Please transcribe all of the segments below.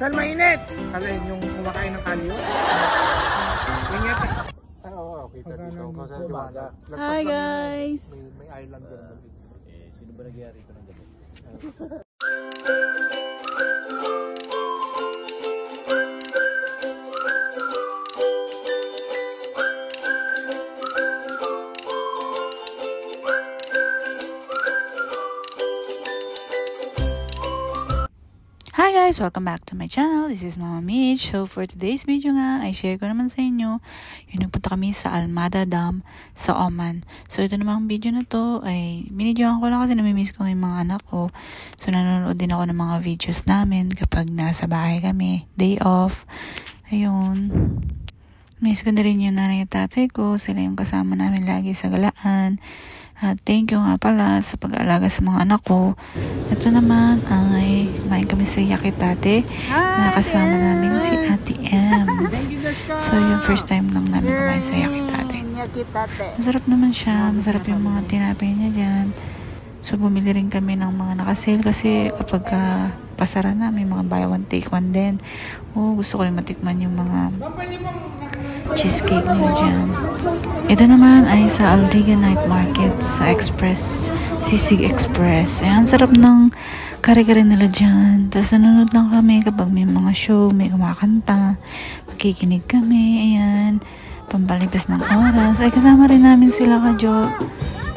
Saan mainit? Alin yung kumakain ng kalyo? Ingat eh. Oo, kita dito. Hi guys! May island doon. Sino ba nagyari ito ng gabi? Hi guys! Welcome back to my channel. This is Mama Mitch. So for today's video nga, ay share ko naman sa inyo yung nagpunta kami sa Almada Dam sa Oman. So ito namang video na to ay binidyohan ko lang kasi namimiss ko yung mga anak ko. So nanonood din ako ng mga videos namin kapag nasa bahay kami. Day off. Ayun. Miss ko na rin yung nanay at tatay ko. Sila yung kasama namin lagi sa galaan. At thank you nga pala sa pag-aalaga sa mga anak ko. Ito naman ay kumain kami sa Yakitate. Nakasama namin si Ate Ems. So yung first time lang namin kumain sa Yakitate. Masarap naman siya. Masarap yung mga tinapay niya dyan. So bumili rin kami ng mga nakasale kasi kapag pasara na may mga buy one take one din. Gusto ko rin matikman yung mga cheesecake nila dyan. Ito naman ay sa Alriga Night Market sa Express, Sisig Express. Ayan, sarap ng kare-kare nila dyan. Tapos nanonood lang kami kapag may mga show, may kumakanta. Nakikinig kami. Ayan, pampalipas ng oras. Ay, kasama rin namin sila kadyo.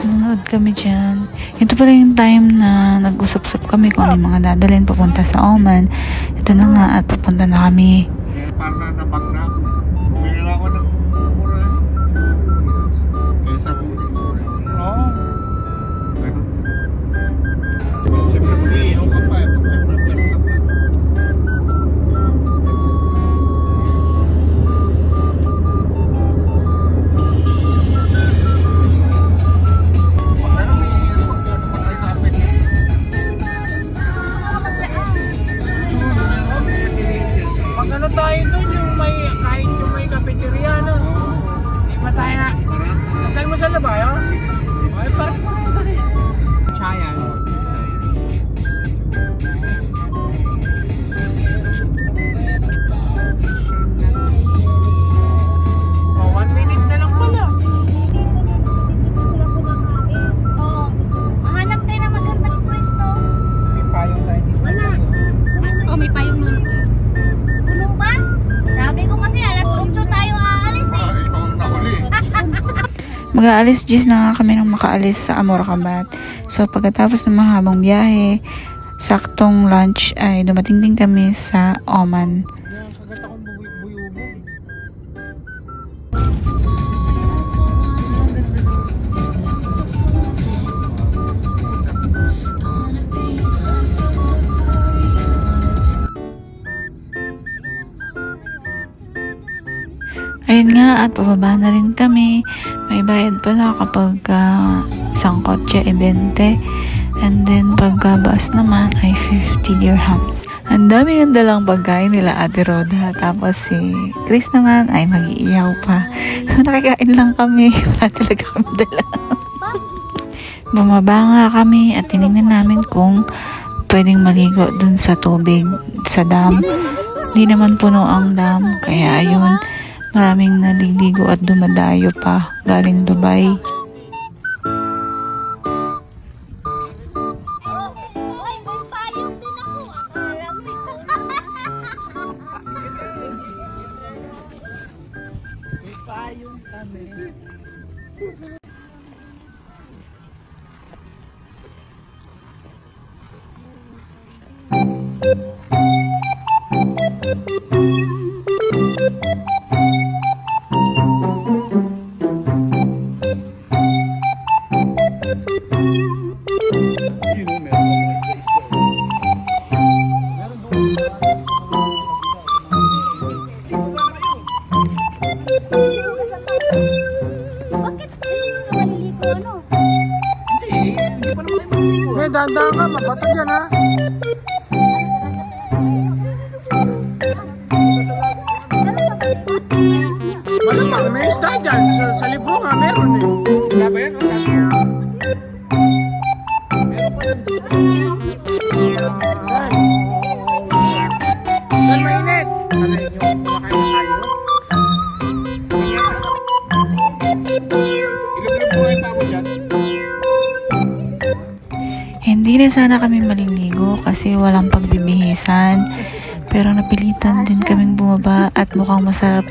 Nanonood kami dyan. Ito pala yung time na nag-usap-usap kami kung ano yung mga dadalhin papunta sa Oman. Ito na nga at papunta na kami. Para nabag na. Bumili lang ako ng mura eh. Kesa bumili mura. Oo. Ganun. Siyempre mag-iihaw ka pa eh. Pag-prepare ka pa. Ano tayo doon yung may kahit yung may cafeteria no? Di ba tayo na? Tagal mo sa labayo? Ay parang chaya no? Oh, 1 minute na lang pala. Oo. Mahanap tayo na magandang pwesto. May payong tayo dito. Wala. Oh, may payong nun. Puno ba? Sabi ko kasi alas 8 tayo aalis eh. Ikaw ang nahuli. Mag-aalis 10 na nga kami nang makaalis sa Amoracabat. So pagkatapos ng mahabang biyahe, saktong lunch ay dumating din kami sa Oman. Kagat akong buyubog. Ayun nga, at pababa na rin kami. May bayad pala kapag isang kotse ay 20. And then pagkabas naman ay 50 dirhams. Ang daming dalang pagkain nila Ate Roda. Tapos si Chris naman ay mag-iiyaw pa. So nakikain lang kami. Wala talaga kami dala. Bumaba nga kami at tinignan namin kung pwedeng maligo dun sa tubig sa dam. Hindi naman puno ang dam. Kaya ayun, maraming naliligo at dumadayo pa galing Dubai. Ay, may payong din ako. Akala mo. May payong kami. Bakit maliligo ano? Hindi pa naman kayo maliligo. May dahan-dahan ka, mabato dyan ha. Malamang, may isda dyan. Sa libro nga meron eh. Wala ba yan? Meron pa yan. Doon mainit. Ano yun yung kumakain na kayo? Ilog buhay pa ako dyan. Hindi na sana kami maliligo kasi walang pagbibihisan. Pero napilitan din kaming bumaba at mukhang masarap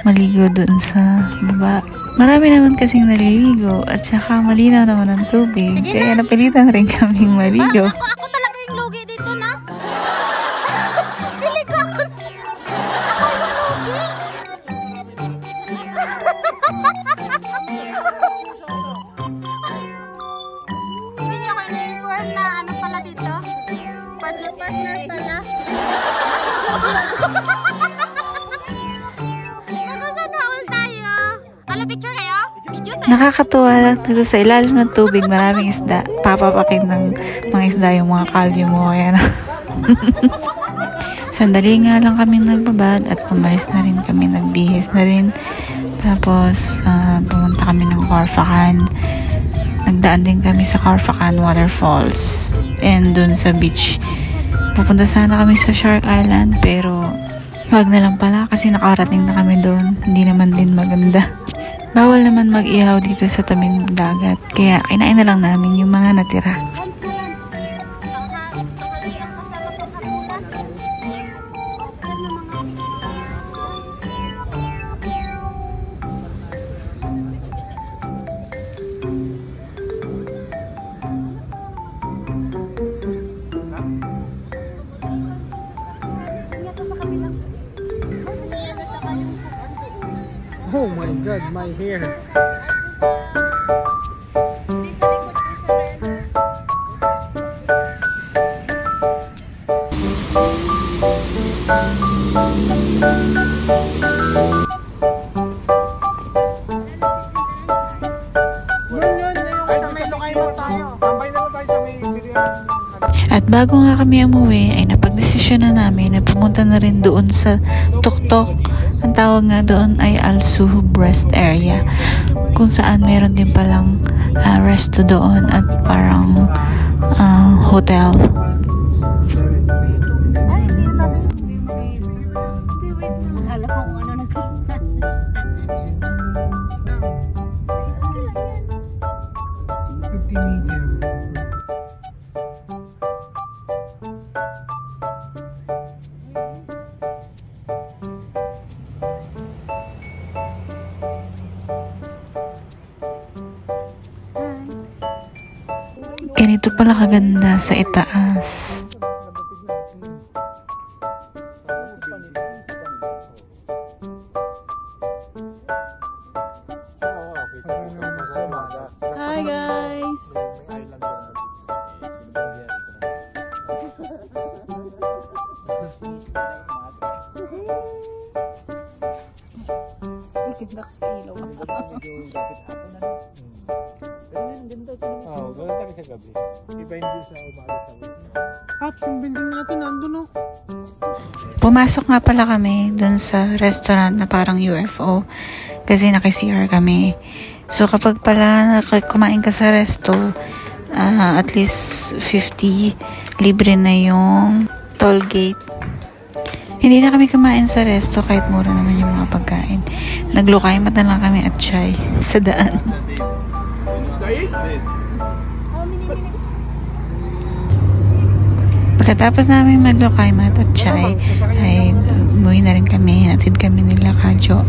maligo doon sa baba. Marami naman kasing naliligo at saka malinaw naman ang tubig. Kaya napilitan rin kaming maligo. Ako talaga yung lugi dito na. Dili ko. Ako yung lugi. Hindi niyo kayo na-inform na ano pala dito? Partner pala. Sana all tayo. Kala picture kayo? Video tayo. Nakakatuwa lang dito sa ilalim ng tubig. Maraming isda. Papapakin ng mga isda yung mga kalyo mo. Kaya na. Sandali nga lang kami nagbabad at pumalis na rin kami. Nagbihis na rin. Tapos pumunta kami ng Corfacan. Nagdaan din kami sa Corfacan Waterfalls. And dun sa beach. Pupunta sana kami sa Shark Island pero wag na lang pala kasi nakarating na kami doon. Hindi naman din maganda. Bawal naman mag-ihaw dito sa tabing dagat. Kaya kinain na lang namin yung mga natira. Oh my God, my hair. At bago nga kami umuwi ay napagdesisyon na namin na pumunta na rin doon sa Tuktok. Ang tawag nga doon ay Al Suhub Rest Area kung saan meron din palang resto doon at parang hotel. Akala ko kung ano nagkasama. Ganito pala kaganda sa itaas. Hi guys! Ganda sa ilaw. Pumasok nga pala kami dun sa restaurant na parang UFO kasi naki-CR kami. So kapag pala kumain ka sa resto, at least 50, libre na yung toll gate. Hindi na kami kumain sa resto kahit mura naman yung mga pagkain. Naglukay mata lang kami at chai sa daan. Pagkatapos namin maglukay mat at chai, ay umuwi na rin kami. Hatid kami nila Kadyo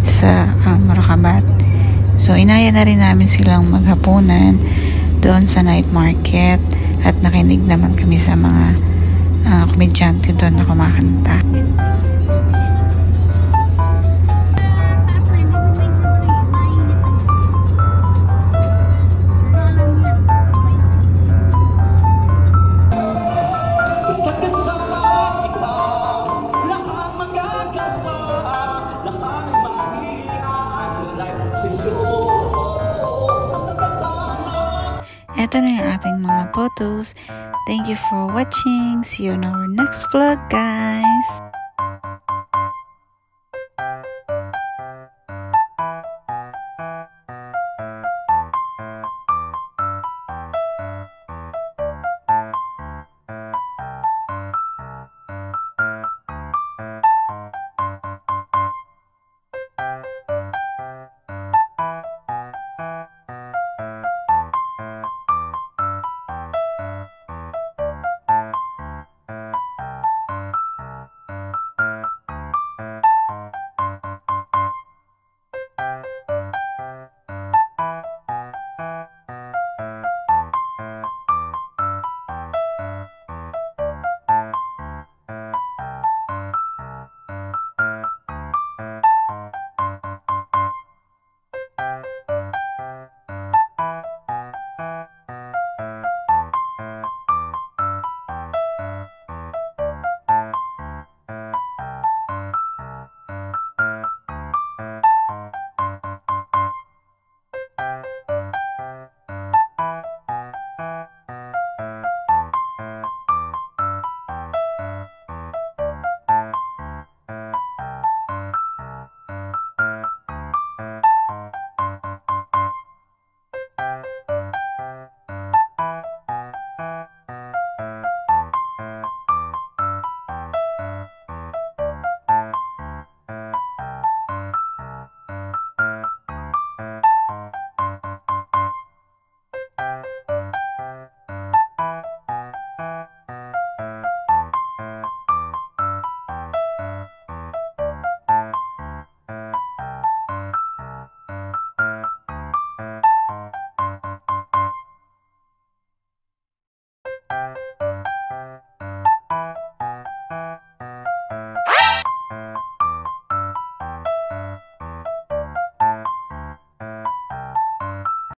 sa Moroccobat. So, inaya na rin namin silang maghapunan doon sa night market at nakinig naman kami sa mga komedyante doon na kumakanta. Ito na yung aking mga photos. Thank you for watching. See you on our next vlog, guys.